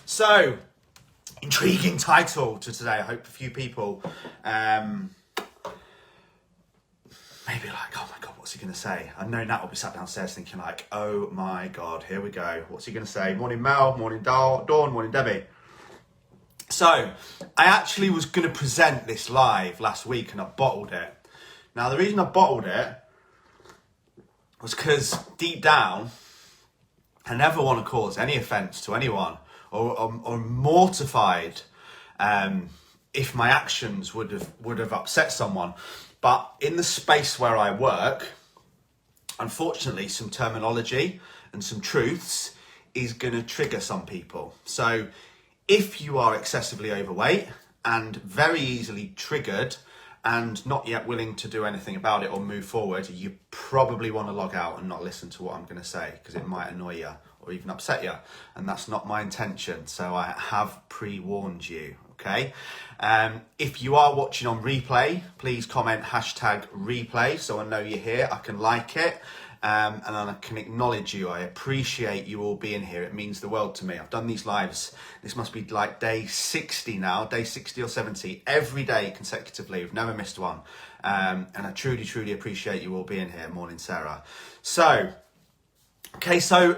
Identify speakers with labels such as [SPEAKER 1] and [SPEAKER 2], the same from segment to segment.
[SPEAKER 1] So, intriguing title to today. I hope a few people maybe like, oh my God, what's he going to say? I know Nat will be sat downstairs thinking like, oh my God, here we go. What's he going to say? Morning Mel, morning Dawn, morning Debbie. So, I actually was going to present this live last week and I bottled it. Now, the reason I bottled it was because deep down, I never want to cause any offence to anyone or mortified if my actions would have upset someone. But in the space where I work, unfortunately, some terminology and some truths is going to trigger some people. So if you are excessively overweight and very easily triggered and not yet willing to do anything about it or move forward, you probably want to log out and not listen to what I'm going to say because it might annoy you or even upset you. And that's not my intention. So I have pre-warned you, okay? If you are watching on replay, please comment #replay so I know you're here. I can like it and I can acknowledge you. I appreciate you all being here. It means the world to me. I've done these lives. This must be like day 60 now, day 60 or 70, every day consecutively. We've never missed one. And I truly, truly appreciate you all being here. Morning, Sarah. So, okay, so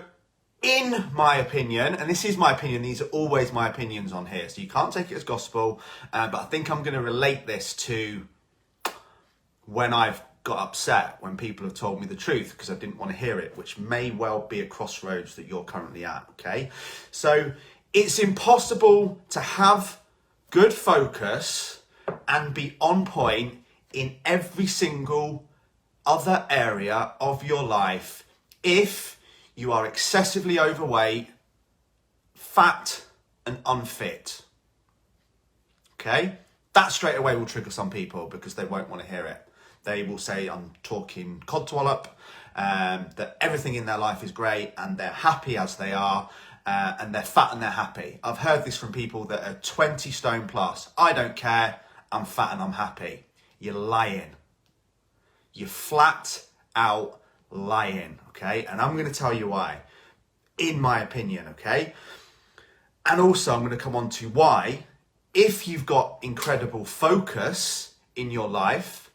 [SPEAKER 1] in my opinion, and this is my opinion, these are always my opinions on here, so you can't take it as gospel, but I think I'm going to relate this to when I've got upset, when people have told me the truth because I didn't want to hear it, which may well be a crossroads that you're currently at, okay? So it's impossible to have good focus and be on point in every single other area of your life if you are excessively overweight, fat, and unfit. Okay? That straight away will trigger some people because they won't want to hear it. They will say, I'm talking codswallop, that everything in their life is great and they're happy as they are, and they're fat and they're happy. I've heard this from people that are 20 stone plus. I don't care, I'm fat and I'm happy. You're lying. You're flat out lying, okay? And I'm going to tell you why, in my opinion, okay? And also I'm going to come on to why, if you've got incredible focus in your life,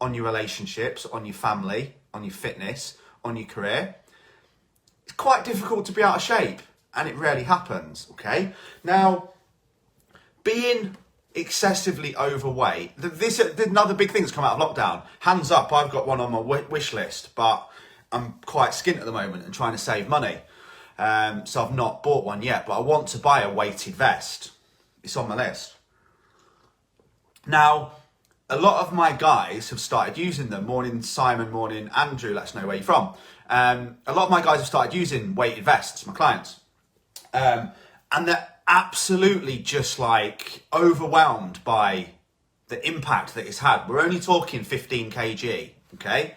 [SPEAKER 1] on your relationships, on your family, on your fitness, on your career, it's quite difficult to be out of shape, and it rarely happens, okay? Now, being excessively overweight, this another big thing that's come out of lockdown. Hands up, I've got one on my wish list, but I'm quite skint at the moment and trying to save money. So I've not bought one yet, but I want to buy a weighted vest. It's on my list. Now, a lot of my guys have started using them. Morning Simon, morning Andrew, let us know where you're from. A lot of my guys have started using weighted vests, my clients. And they're absolutely just like overwhelmed by the impact that it's had. We're only talking 15 kg, okay?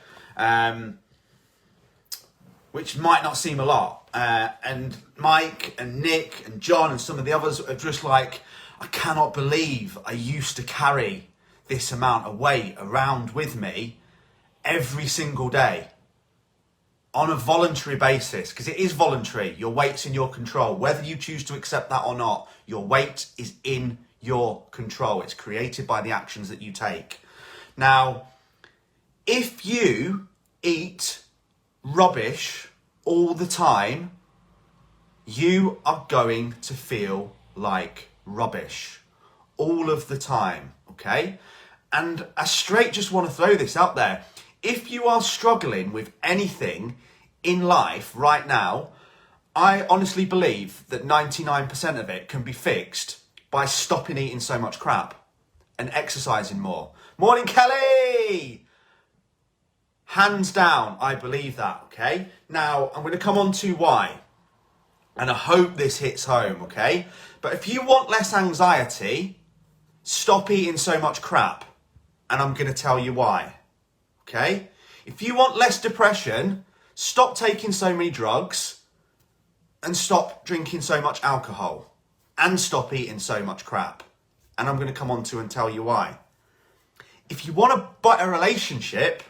[SPEAKER 1] Which might not seem a lot. And Mike and Nick and John and some of the others are just like, I cannot believe I used to carry this amount of weight around with me every single day on a voluntary basis, because it is voluntary. Your weight's in your control. Whether you choose to accept that or not, your weight is in your control. It's created by the actions that you take. Now, if you eat rubbish all the time, you are going to feel like rubbish all of the time, okay? And I straight just want to throw this out there. If you are struggling with anything in life right now, I honestly believe that 99% of it can be fixed by stopping eating so much crap and exercising more. Morning, Kelly! Hands down, I believe that, okay? Now, I'm going to come on to why. And I hope this hits home, okay? But if you want less anxiety, stop eating so much crap. And I'm going to tell you why, okay? If you want less depression, stop taking so many drugs and stop drinking so much alcohol and stop eating so much crap. And I'm going to come on to and tell you why. If you want a better relationship,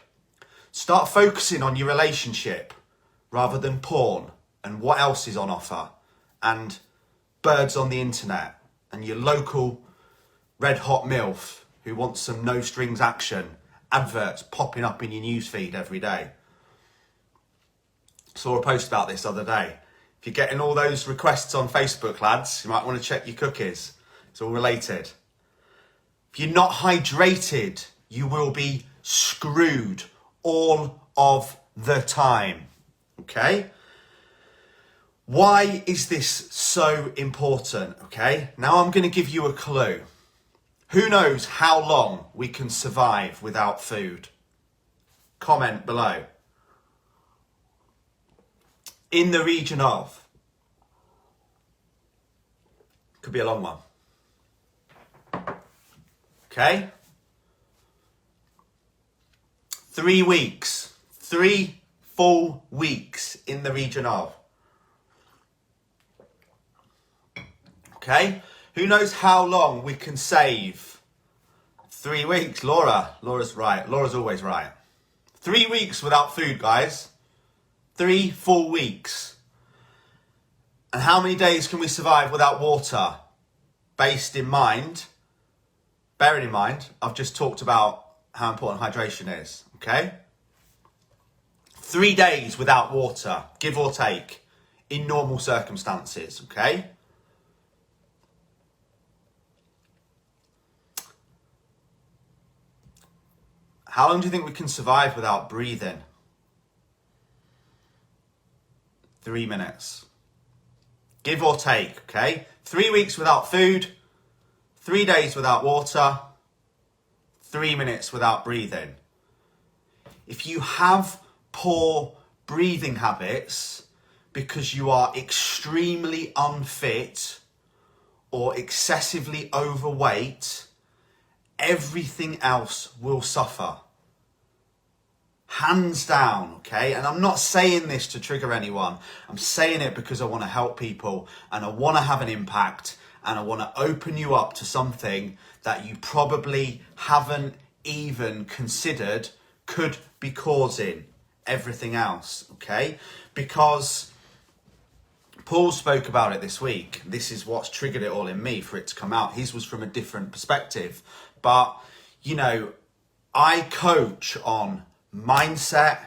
[SPEAKER 1] start focusing on your relationship rather than porn and what else is on offer and birds on the internet and your local red hot MILF who wants some no strings action adverts popping up in your newsfeed every day. Saw a post about this the other day. If you're getting all those requests on Facebook, lads, you might want to check your cookies. It's all related. If you're not hydrated, you will be screwed all of the time. Okay? Why is this so important? Okay? Now I'm going to give you a clue. Who knows how long we can survive without food? Comment below. In the region of. Could be a long one. Okay? 3 weeks. 3 full weeks in the region of. Okay? Who knows how long we can save? 3 weeks. Laura's right. Laura's always right. 3 weeks without food, guys. 3 full weeks. And how many days can we survive without water? Bearing in mind, I've just talked about how important hydration is, okay? 3 days without water, give or take, in normal circumstances, okay? How long do you think we can survive without breathing? 3 minutes. Give or take, okay? 3 weeks without food, 3 days without water, 3 minutes without breathing. If you have poor breathing habits because you are extremely unfit or excessively overweight, everything else will suffer. Hands down, okay? And I'm not saying this to trigger anyone. I'm saying it because I want to help people and I want to have an impact and I want to open you up to something that you probably haven't even considered could be causing everything else, okay? Because Paul spoke about it this week. This is what's triggered it all in me for it to come out. His was from a different perspective. But, you know, I coach on mindset,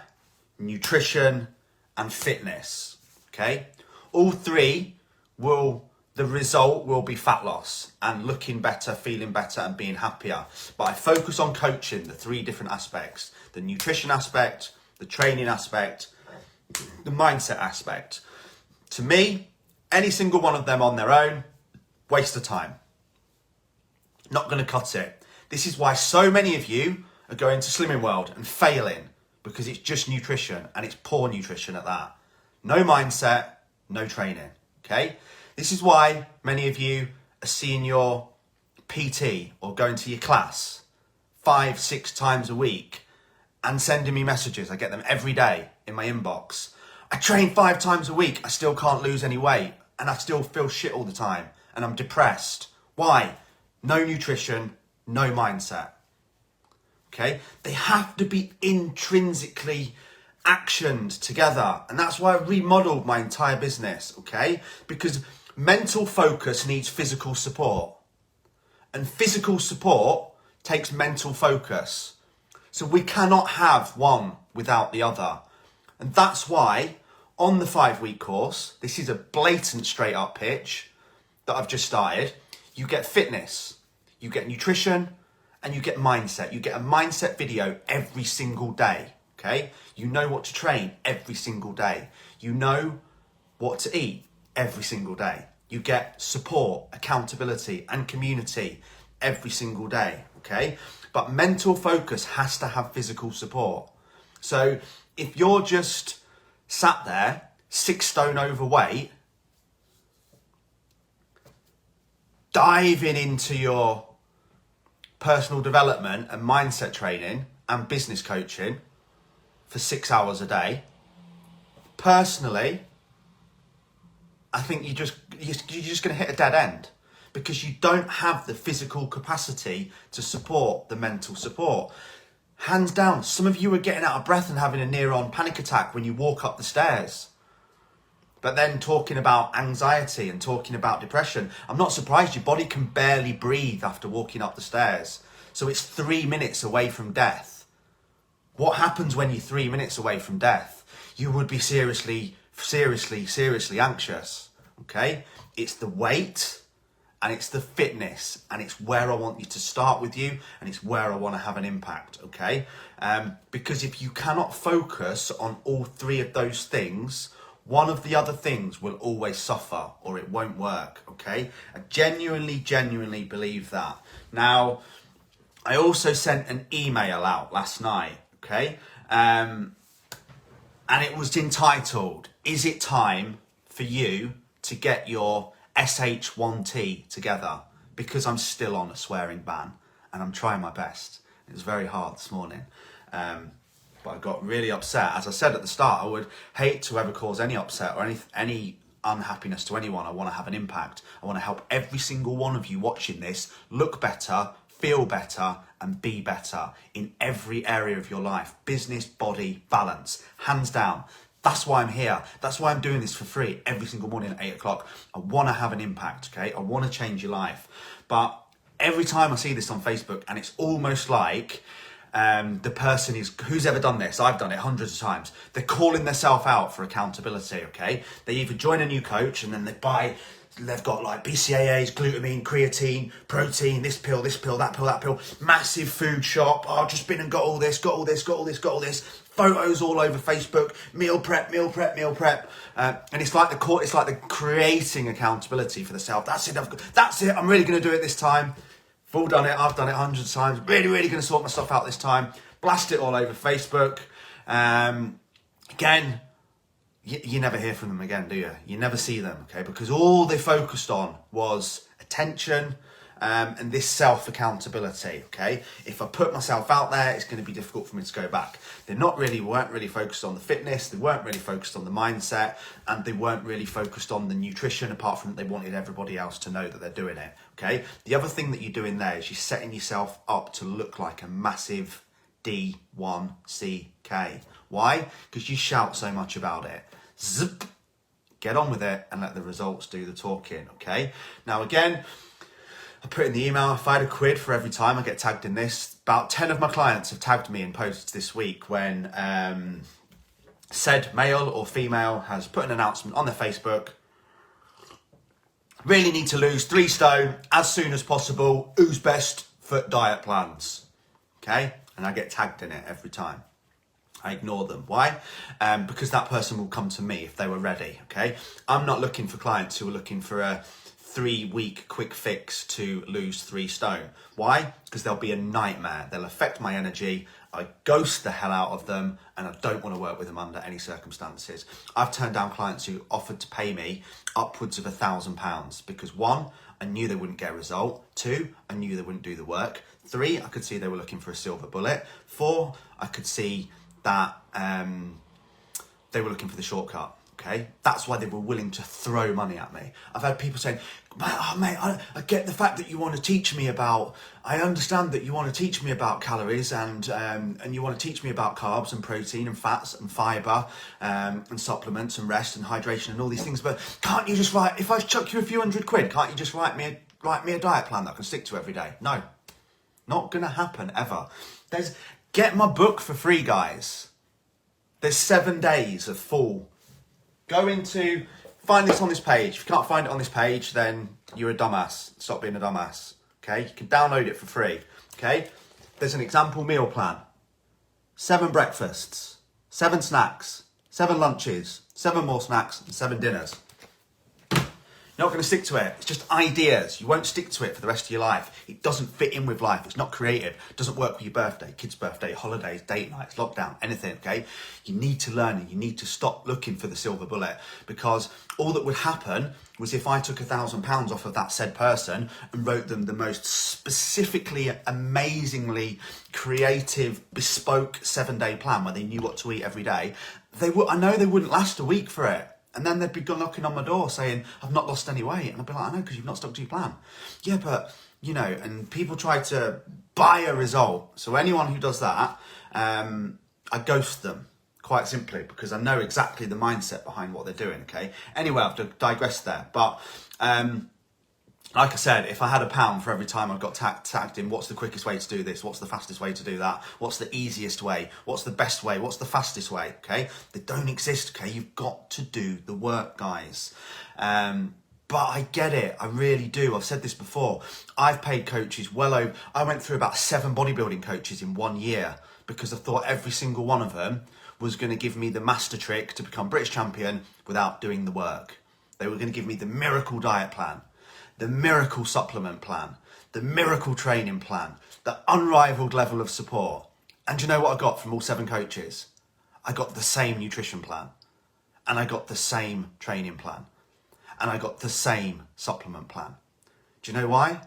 [SPEAKER 1] nutrition, and fitness, okay? All three the result will be fat loss and looking better, feeling better, and being happier. But I focus on coaching the 3 different aspects: the nutrition aspect, the training aspect, the mindset aspect. To me, any single one of them on their own, waste of time. Not going to cut it. This is why so many of you are going to Slimming World and failing, because it's just nutrition and it's poor nutrition at that. No mindset, no training, okay? This is why many of you are seeing your PT or going to your class 5-6 times a week and sending me messages. I get them every day in my inbox. I train 5 times a week. I still can't lose any weight and I still feel shit all the time and I'm depressed. Why? No nutrition, no mindset. Okay? They have to be intrinsically actioned together. And that's why I remodeled my entire business, okay? Because mental focus needs physical support. And physical support takes mental focus. So we cannot have one without the other. And that's why on the 5-week course, this is a blatant straight up pitch that I've just started. You get fitness, you get nutrition, and you get mindset. You get a mindset video every single day, okay? You know what to train every single day. You know what to eat every single day. You get support, accountability, and community every single day, okay? But mental focus has to have physical support. So if you're just sat there, 6 stone overweight, diving into your personal development and mindset training and business coaching for 6 hours a day, personally, I think you're just going to hit a dead end because you don't have the physical capacity to support the mental support. Hands down, some of you are getting out of breath and having a near-on panic attack when you walk up the stairs But then talking about anxiety and talking about depression, I'm not surprised your body can barely breathe after walking up the stairs. So it's 3 minutes away from death. What happens when you're 3 minutes away from death? You would be seriously anxious, okay? It's the weight and it's the fitness, and it's where I want you to start with you, and it's where I want to have an impact, okay? Because if you cannot focus on all three of those things, one of the other things will always suffer or it won't work, okay? I genuinely believe that. Now, I also sent an email out last night, okay? And it was entitled, "Is it time for you to get your SH1T together?" Because I'm still on a swearing ban and I'm trying my best. It was very hard this morning. But I got really upset. As I said at the start, I would hate to ever cause any upset or any unhappiness to anyone. I want to have an impact. I want to help every single one of you watching this look better, feel better, and be better in every area of your life. Business, body, balance, hands down. That's why I'm here. That's why I'm doing this for free every single morning at 8 o'clock. I want to have an impact, okay? I want to change your life. But every time I see this on Facebook, and it's almost like the person who's ever done this, I've done it hundreds of times, they're calling themselves out for accountability, okay? They either join a new coach and then they've got like BCAAs, glutamine, creatine, protein, this pill, that pill, massive food shop. Oh, I've just been and got all this, photos all over Facebook, meal prep. And it's like the creating accountability for the self. That's it, I'm really going to do it this time. I've done it, I've done it hundreds of times. Really going to sort my stuff out this time. Blast it all over Facebook. Again, you never hear from them again, do you? You never see them, okay? Because all they focused on was attention and this self-accountability, okay? If I put myself out there, it's going to be difficult for me to go back. They weren't really focused on the fitness, they weren't really focused on the mindset, and they weren't really focused on the nutrition, apart from that they wanted everybody else to know that they're doing it, okay? The other thing that you're doing there is you're setting yourself up to look like a massive D1CK. Why? Because you shout so much about it. Zip. Get on with it and let the results do the talking, okay? Now again, I put in the email, if I had £1 for every time I get tagged in this. About 10 of my clients have tagged me in posts this week when said male or female has put an announcement on their Facebook. Really need to lose 3 stone as soon as possible. Who's best for diet plans? Okay? And I get tagged in it every time. I ignore them. Why? Because that person will come to me if they were ready, okay? I'm not looking for clients who are looking for a 3-week quick fix to lose 3 stone. Why? Because they'll be a nightmare. They'll affect my energy. I ghost the hell out of them, and I don't want to work with them under any circumstances. I've turned down clients who offered to pay me upwards of £1,000 because 1, I knew they wouldn't get a result. 2, I knew they wouldn't do the work. 3, I could see they were looking for a silver bullet. 4, I could see that they were looking for the shortcut, okay? That's why they were willing to throw money at me. I've had people saying, mate, I get the fact that you want to teach me about, I understand that you want to teach me about calories and you want to teach me about carbs and protein and fats and fibre and supplements and rest and hydration and all these things, but can't you just if I chuck you a few £100, can't you just write me a diet plan that I can stick to every day? No, not going to happen ever. Get my book for free, guys. There's 7 days of full. Find this on this page. If you can't find it on this page, then you're a dumbass. Stop being a dumbass, okay? You can download it for free, okay? There's an example meal plan. 7 breakfasts, 7 snacks, 7 lunches, 7 more snacks, and 7 dinners. You're not going to stick to it. It's just ideas. You won't stick to it for the rest of your life. It doesn't fit in with life. It's not creative. It doesn't work with your birthday, kid's birthday, holidays, date nights, lockdown, anything, okay? You need to learn and you need to stop looking for the silver bullet, because all that would happen was if I took £1,000 off of that said person and wrote them the most specifically, amazingly creative, bespoke 7-day plan where they knew what to eat every day, I know they wouldn't last a week for it. And then they'd be knocking on my door saying, I've not lost any weight. And I'd be like, I know, because you've not stuck to your plan. Yeah, but, and people try to buy a result. So anyone who does that, I ghost them. quite simply, because I know exactly the mindset behind what they're doing, okay? Anyway, I've digressed there, but like I said, if I had £1 for every time I got tagged in, what's the quickest way to do this? What's the fastest way to do that? What's the easiest way? What's the best way? What's the fastest way? Okay, they don't exist. Okay, you've got to do the work, guys. But I get it. I really do. I've said this before. I've paid coaches I went through about 7 bodybuilding coaches in 1 year because I thought every single one of them was going to give me the master trick to become British champion without doing the work. They were going to give me the miracle diet plan, the miracle supplement plan, the miracle training plan, the unrivaled level of support. And do you know what I got from all 7 coaches? I got the same nutrition plan, and I got the same training plan, and I got the same supplement plan. Do you know why?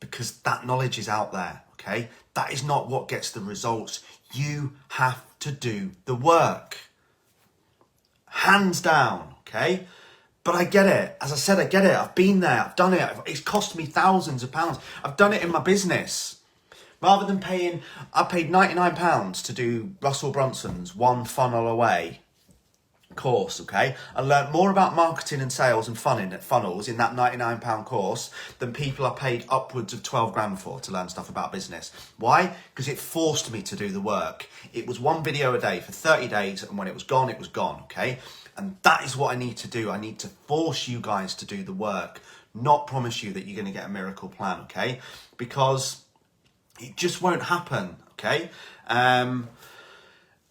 [SPEAKER 1] Because that knowledge is out there, okay? That is not what gets the results. You have to do the work. Hands down, okay? But I get it. As I said, I get it. I've been there. I've done it. It's cost me thousands of pounds. I've done it in my business. Rather than I paid £99 to do Russell Brunson's One Funnel Away course, okay? I learned more about marketing and sales and funnels in that £99 course than people I paid upwards of 12 grand for to learn stuff about business. Why? Because it forced me to do the work. It was 1 video a day for 30 days, and when it was gone, okay? And that is what I need to do. I need to force you guys to do the work, not promise you that you're going to get a miracle plan, okay? Because it just won't happen, okay?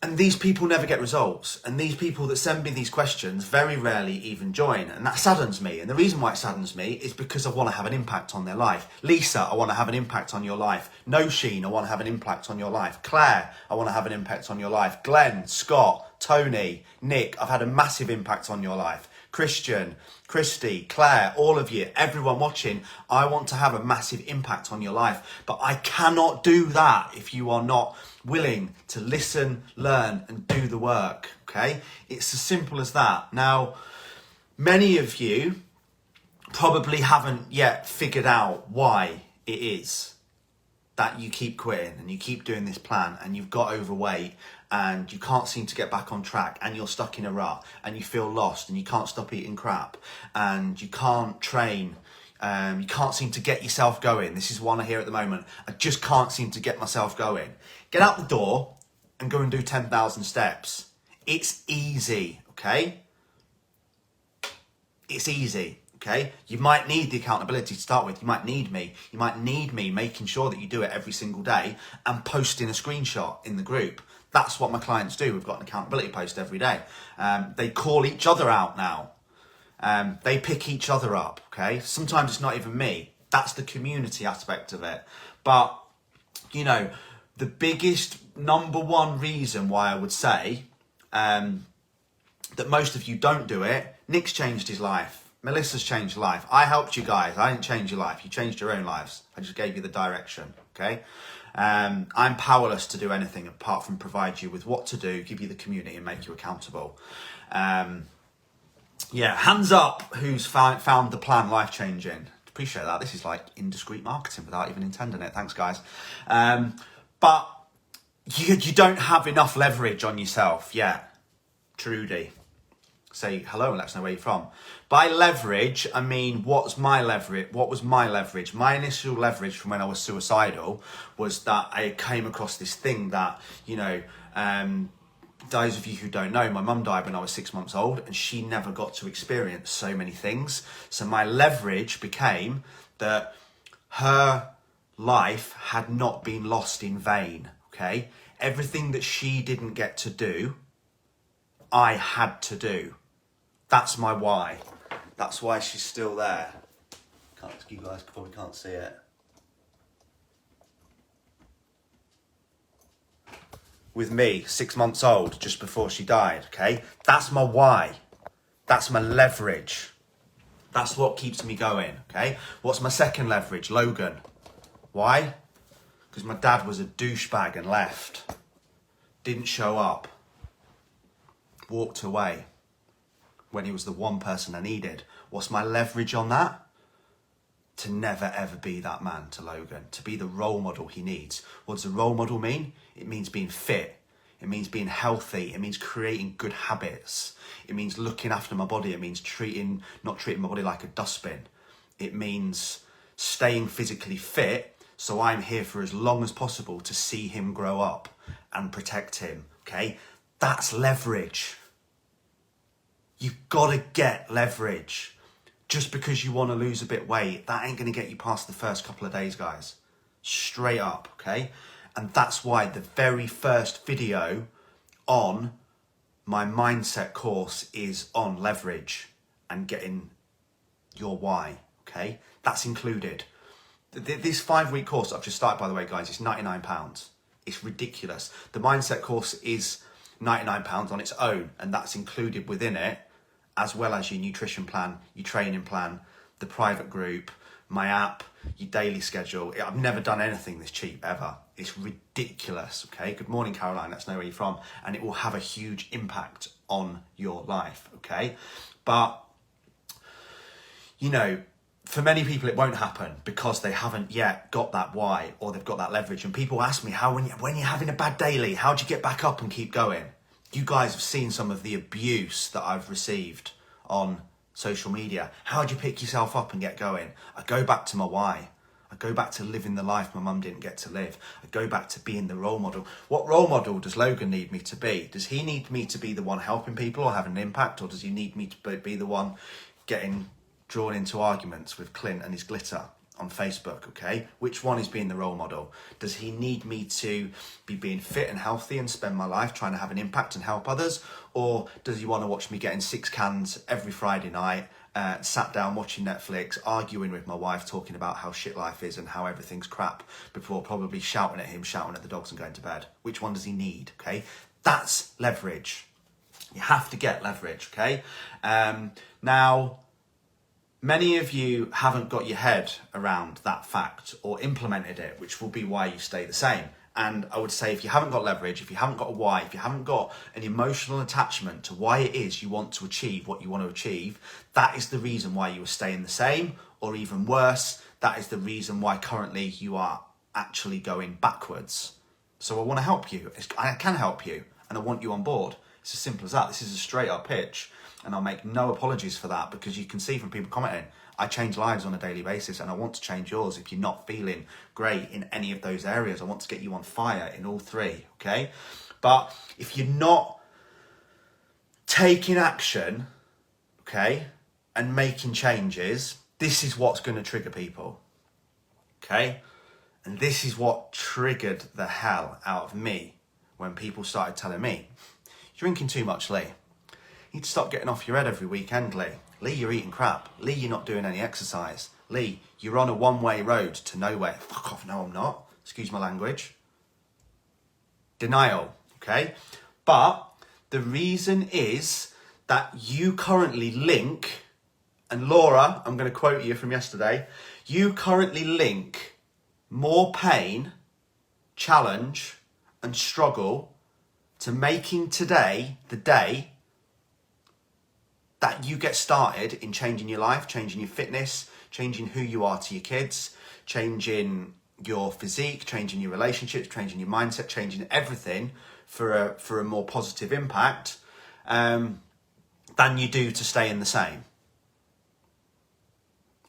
[SPEAKER 1] And these people never get results. And these people that send me these questions very rarely even join. And that saddens me. And the reason why it saddens me is because I want to have an impact on their life. Lisa, I want to have an impact on your life. Nosheen, I want to have an impact on your life. Claire, I want to have an impact on your life. Glenn, Scott, Tony, Nick, I've had a massive impact on your life. Christian, Christy, Claire, all of you, everyone watching, I want to have a massive impact on your life. But I cannot do that if you are not willing to listen, learn, and do the work, okay? It's as simple as that. Now, many of you probably haven't yet figured out why it is that you keep quitting and you keep doing this plan and you've got overweight and you can't seem to get back on track and you're stuck in a rut and you feel lost and you can't stop eating crap and you can't train. You can't seem to get yourself going. This is one I hear at the moment. I just can't seem to get myself going. Get out the door and go and do 10,000 steps. It's easy, okay? It's easy, okay? You might need the accountability to start with. You might need me. You might need me making sure that you do it every single day and posting a screenshot in the group. That's what my clients do. We've got an accountability post every day. They call each other out now. They pick each other up, okay? Sometimes it's not even me. That's the community aspect of it. But, you know, the biggest number one reason why I would say that most of you don't do it, Nick's changed his life. Melissa's changed life. I helped you guys. I didn't change your life. You changed your own lives. I just gave you the direction, okay? I'm powerless to do anything apart from provide you with what to do, give you the community and make you accountable. Yeah, hands up who's found the plan life-changing. Appreciate that. This is like indiscreet marketing without even intending it. Thanks, guys. But you don't have enough leverage on yourself yet. Trudy. Say hello and let us know where you're from. By leverage, I mean, what's my leverage? What was my leverage? My initial leverage from when I was suicidal was that I came across this thing that, you know, those of you who don't know, my mum died when I was 6 months old and she never got to experience so many things. So my leverage became that her life had not been lost in vain, okay? Everything that she didn't get to do, I had to do. That's my why. That's why she's still there. You guys probably can't see it. With me, 6 months old, just before she died, okay? That's my why. That's my leverage. That's what keeps me going, okay? What's my second leverage? Logan. Why? Because my dad was a douchebag and left. Didn't show up. Walked away when he was the one person I needed. What's my leverage on that? To never ever be that man to Logan, to be the role model he needs. What does a role model mean? It means being fit. It means being healthy. It means creating good habits. It means looking after my body. It means not treating my body like a dustbin. It means staying physically fit, so I'm here for as long as possible to see him grow up and protect him, okay? That's leverage. You've got to get leverage. Just because you want to lose a bit of weight, that ain't going to get you past the first couple of days, guys. Straight up, okay? And that's why the very first video on my mindset course is on leverage and getting your why, okay? That's included. This 5-week course I've just started, by the way, guys, it's £99. It's ridiculous. The mindset course is £99 on its own, and that's included within it, as well as your nutrition plan, your training plan, the private group, my app, your daily schedule. I've never done anything this cheap ever. It's ridiculous, okay? Good morning, Caroline, let's know where you're from. And it will have a huge impact on your life, okay? But, you know, for many people it won't happen because they haven't yet got that why, or they've got that leverage. And people ask me, when you're having a bad daily, how do you get back up and keep going? You guys have seen some of the abuse that I've received on social media. How do you pick yourself up and get going? I go back to my why. I go back to living the life my mum didn't get to live. I go back to being the role model. What role model does Logan need me to be? Does he need me to be the one helping people or having an impact? Or does he need me to be the one getting drawn into arguments with Clint and his glitter on Facebook, okay? Which one is being the role model? Does he need me to be being fit and healthy and spend my life trying to have an impact and help others? Or does he want to watch me getting 6 cans every Friday night, sat down watching Netflix, arguing with my wife, talking about how shit life is and how everything's crap, before probably shouting at him, shouting at the dogs and going to bed? Which one does he need, okay? That's leverage. You have to get leverage, okay? Now, many of you haven't got your head around that fact or implemented it, which will be why you stay the same. And I would say if you haven't got leverage, if you haven't got a why, if you haven't got an emotional attachment to why it is you want to achieve what you want to achieve, that is the reason why you are staying the same, or even worse, that is the reason why currently you are actually going backwards. So I want to help you. I can help you, and I want you on board. It's as simple as that. This is a straight up pitch. And I'll make no apologies for that, because you can see from people commenting, I change lives on a daily basis, and I want to change yours. If you're not feeling great in any of those areas, I want to get you on fire in all 3, okay? But if you're not taking action, okay, and making changes, this is what's going to trigger people, okay? And this is what triggered the hell out of me when people started telling me, you're drinking too much, Lee. You need to stop getting off your head every weekend, Lee. Lee, you're eating crap. Lee, you're not doing any exercise. Lee, you're on a one-way road to nowhere. Fuck off, no I'm not. Excuse my language. Denial, okay? But the reason is that you currently link, and Laura, I'm going to quote you from yesterday, you currently link more pain, challenge, and struggle to making today the day that you get started in changing your life, changing your fitness, changing who you are to your kids, changing your physique, changing your relationships, changing your mindset, changing everything for a more positive impact than you do to staying the same.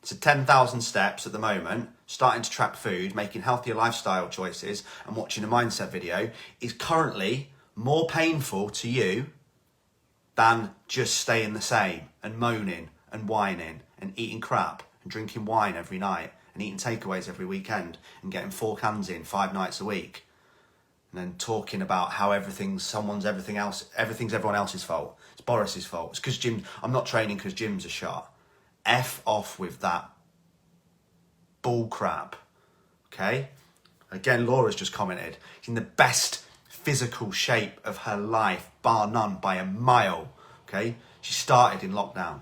[SPEAKER 1] So 10,000 steps at the moment, starting to track food, making healthier lifestyle choices, and watching a mindset video is currently more painful to you than just staying the same and moaning and whining and eating crap and drinking wine every night and eating takeaways every weekend and getting 4 cans in 5 nights a week, and then talking about how everything's everyone else's fault. It's Boris's fault. It's because I'm not training because gyms are shot. F off with that bull crap, okay? Again, Laura's just commented, she's in the best physical shape of her life, bar none, by a mile, okay? She started in lockdown.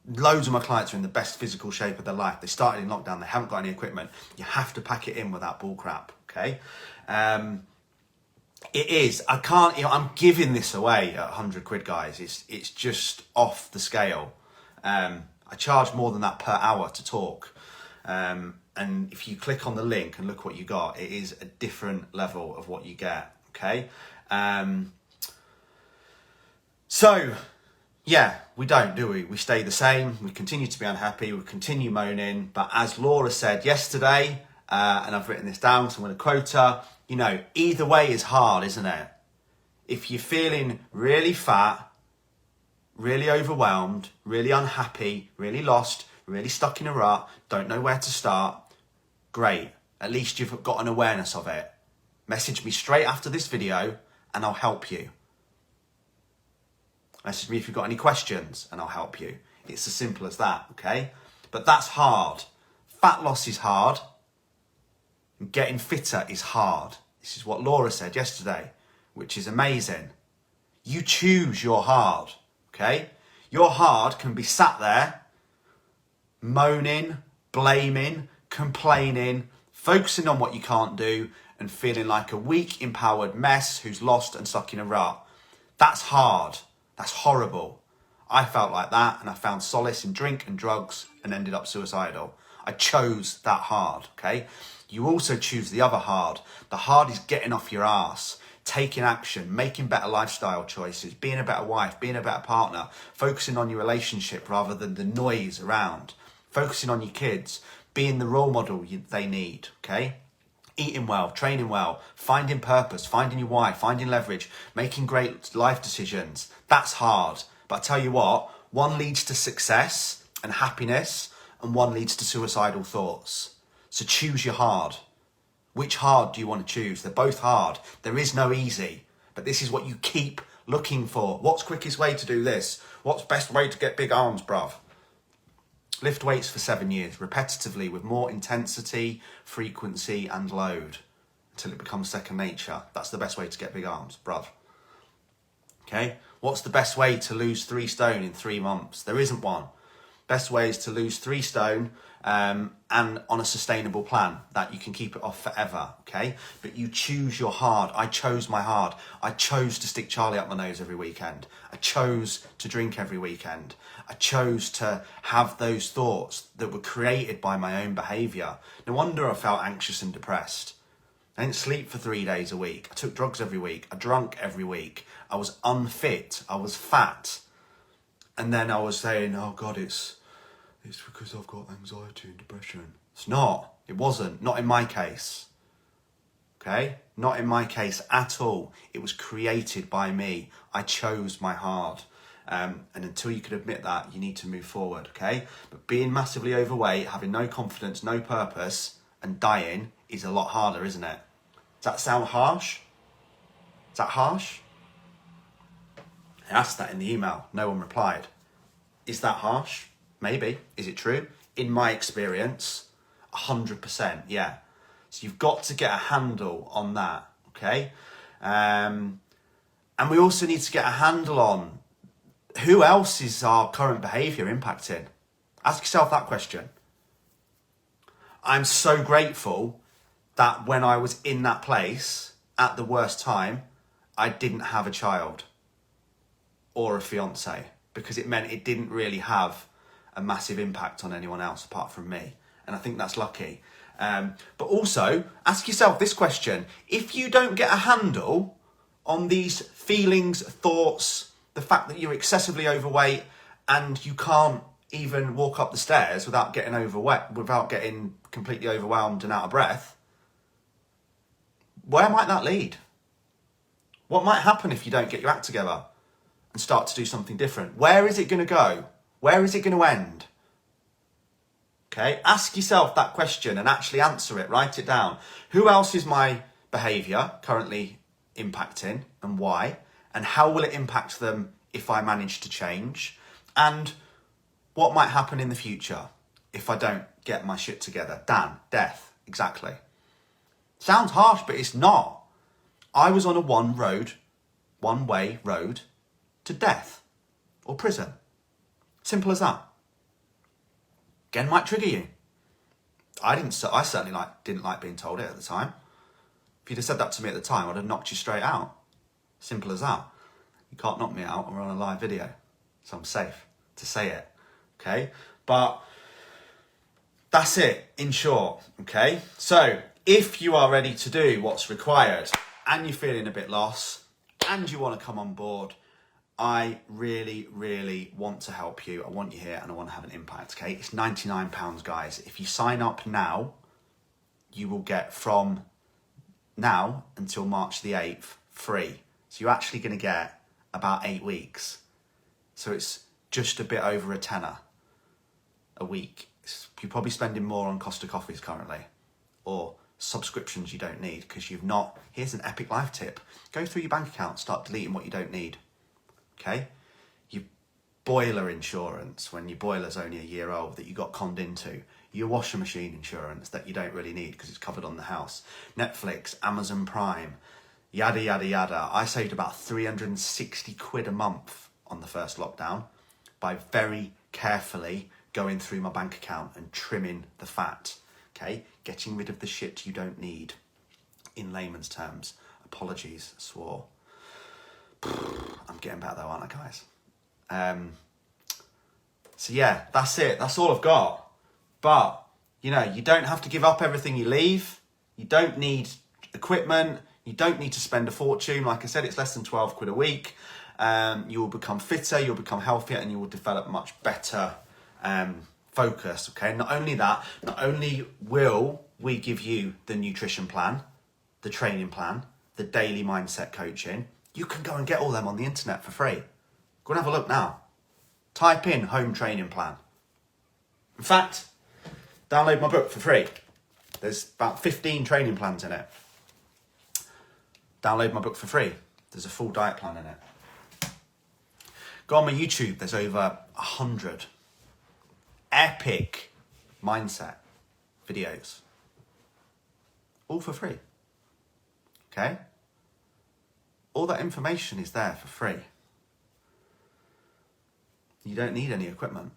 [SPEAKER 1] Loads of my clients are in the best physical shape of their life. They started in lockdown, they haven't got any equipment. You have to pack it in with that bull crap, okay? It is, I'm giving this away at 100 quid, guys. It's just off the scale. I charge more than that per hour to talk. And if you click on the link and look what you got, it is a different level of what you get, okay? So, yeah, we don't, do we? We stay the same, we continue to be unhappy, we continue moaning, but as Laura said yesterday, and I've written this down, so I'm going to quote her, you know, either way is hard, isn't it? If you're feeling really fat, really overwhelmed, really unhappy, really lost, really stuck in a rut, don't know where to start, great. At least you've got an awareness of it. Message me straight after this video and I'll help you. Message me if you've got any questions and I'll help you. It's as simple as that, okay? But that's hard. Fat loss is hard. And getting fitter is hard. This is what Laura said yesterday, which is amazing. You choose your hard, okay? Your hard can be sat there moaning, blaming, complaining, focusing on what you can't do and feeling like a weak, empowered mess who's lost and stuck in a rut. That's hard. That's horrible. I felt like that and I found solace in drink and drugs and ended up suicidal. I chose that hard, okay? You also choose the other hard. The hard is getting off your ass, taking action, making better lifestyle choices, being a better wife, being a better partner, focusing on your relationship rather than the noise around, focusing on your kids, being the role model they need, okay? Eating well, training well, finding purpose, finding your why, finding leverage, making great life decisions. That's hard. But I tell you what, one leads to success and happiness and one leads to suicidal thoughts. So choose your hard. Which hard do you want to choose? They're both hard. There is no easy, but this is what you keep looking for. What's quickest way to do this? What's best way to get big arms, bruv? Lift weights for 7 years, repetitively with more intensity, frequency and load until it becomes second nature. That's the best way to get big arms, bruv. Okay? What's the best way to lose 3 stone in 3 months? There isn't one. Best way is to lose 3 stone and on a sustainable plan that you can keep it off forever, okay? But you choose your hard. I chose my hard. I chose to stick Charlie up my nose every weekend. I chose to drink every weekend. I chose to have those thoughts that were created by my own behaviour. No wonder I felt anxious and depressed. I didn't sleep for 3 days a week. I took drugs every week. I drank every week. I was unfit. I was fat. And then I was saying, oh God, it's because I've got anxiety and depression. It's not. It wasn't. Not in my case. Okay? Not in my case at all. It was created by me. I chose my hard. And until you can admit that, you need to move forward, okay? But being massively overweight, having no confidence, no purpose, and dying is a lot harder, isn't it? Does that sound harsh? Is that harsh? I asked that in the email. No one replied. Is that harsh? Maybe. Is it true? In my experience, 100%, yeah. So you've got to get a handle on that, okay? And we also need to get a handle on who else is our current behaviour impacting? Ask yourself that question. I'm so grateful that when I was in that place at the worst time, I didn't have a child or a fiance because it meant it didn't really have a massive impact on anyone else apart from me. And I think that's lucky. But also ask yourself this question. If you don't get a handle on these feelings, thoughts, the fact that you're excessively overweight and you can't even walk up the stairs without getting without getting completely overwhelmed and out of breath, where might that lead? What might happen if you don't get your act together and start to do something different? Where is it going to go? Where is it going to end? Okay, ask yourself that question and actually answer it. Write it down. Who else is my behaviour currently impacting and why? And how will it impact them if I manage to change? And what might happen in the future if I don't get my shit together? Dan, death, exactly. Sounds harsh, but it's not. I was on a one-way road to death or prison. Simple as that. Again, might trigger you. I certainly didn't like being told it at the time. If you'd have said that to me at the time, I'd have knocked you straight out. Simple as that. You can't knock me out, we're on a live video. So I'm safe to say it, okay? But that's it in short, okay? So if you are ready to do what's required and you're feeling a bit lost and you want to come on board, I really, really want to help you. I want you here and I want to have an impact, okay? It's £99, guys. If you sign up now, you will get from now until March the 8th free. So you're actually going to get about 8 weeks. So it's just a bit over a tenner a week. You're probably spending more on Costa coffees currently, or subscriptions you don't need because you've not. Here's an epic life tip. Go through your bank account, start deleting what you don't need. Okay? Your boiler insurance when your boiler's only a year old that you got conned into. Your washing machine insurance that you don't really need because it's covered on the house. Netflix, Amazon Prime, yada, yada, yada. I saved about 360 quid a month on the first lockdown by very carefully going through my bank account and trimming the fat, okay? Getting rid of the shit you don't need, in layman's terms. Apologies, swore. I'm getting better though, aren't I, guys? So yeah, that's it. That's all I've got. But, you know, you don't have to give up everything you leave. You don't need equipment. You don't need to spend a fortune. Like I said, it's less than 12 quid a week. You will become fitter, you'll become healthier, and you will develop much better focus, okay? Not only that, not only will we give you the nutrition plan, the training plan, the daily mindset coaching, you can go and get all them on the internet for free. Go and have a look now. Type in home training plan. In fact, download my book for free. There's about 15 training plans in it. Download my book for free. There's a full diet plan in it. Go on my YouTube, there's over 100 epic mindset videos. All for free. Okay? All that information is there for free. You don't need any equipment.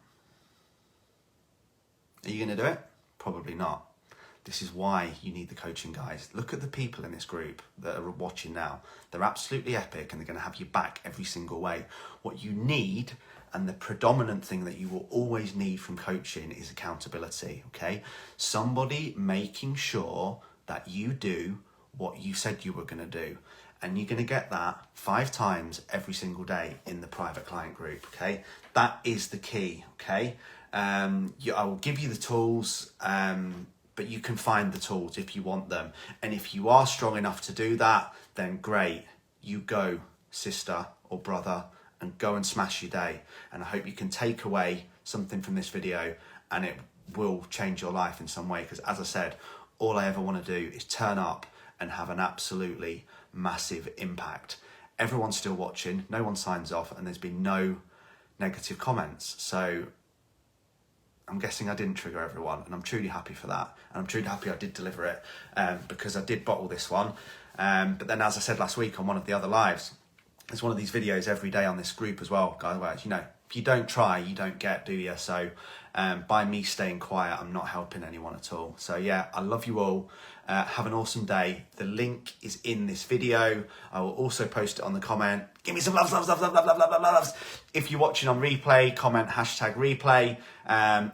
[SPEAKER 1] Are you going to do it? Probably not. This is why you need the coaching, guys. Look at the people in this group that are watching now. They're absolutely epic and they're going to have you back every single way. What you need, and the predominant thing that you will always need from coaching, is accountability, okay? Somebody making sure that you do what you said you were going to do. And you're going to get that 5 times every single day in the private client group, okay? That is the key, okay? I will give you the tools, but you can find the tools if you want them. And if you are strong enough to do that, then great. You go, sister or brother, and go and smash your day. And I hope you can take away something from this video and it will change your life in some way. Because as I said, all I ever want to do is turn up and have an absolutely massive impact. Everyone's still watching, no one signs off, and there's been no negative comments. So I'm guessing I didn't trigger everyone, and I'm truly happy for that. And I'm truly happy I did deliver it, because I did bottle this one. But then, as I said last week on one of the other lives, there's one of these videos every day on this group as well, guys, where, you know, if you don't try, you don't get, do you? So by me staying quiet, I'm not helping anyone at all. So yeah, I love you all. Have an awesome day. The link is in this video. I will also post it on the comment. Give me some loves, loves, loves, loves, loves, loves, loves, loves. If you're watching on replay, comment #replay.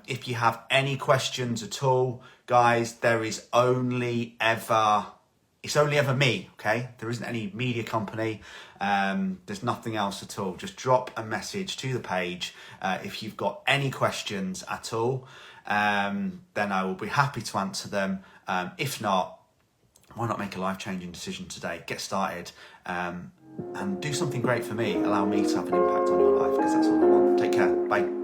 [SPEAKER 1] If you have any questions at all, guys, it's only ever me, okay? There isn't any media company. There's nothing else at all. Just drop a message to the page if you've got any questions at all. Then I will be happy to answer them. If not, why not make a life-changing decision today? Get started and do something great for me. Allow me to have an impact on your life, because that's all I want. Take care. Bye.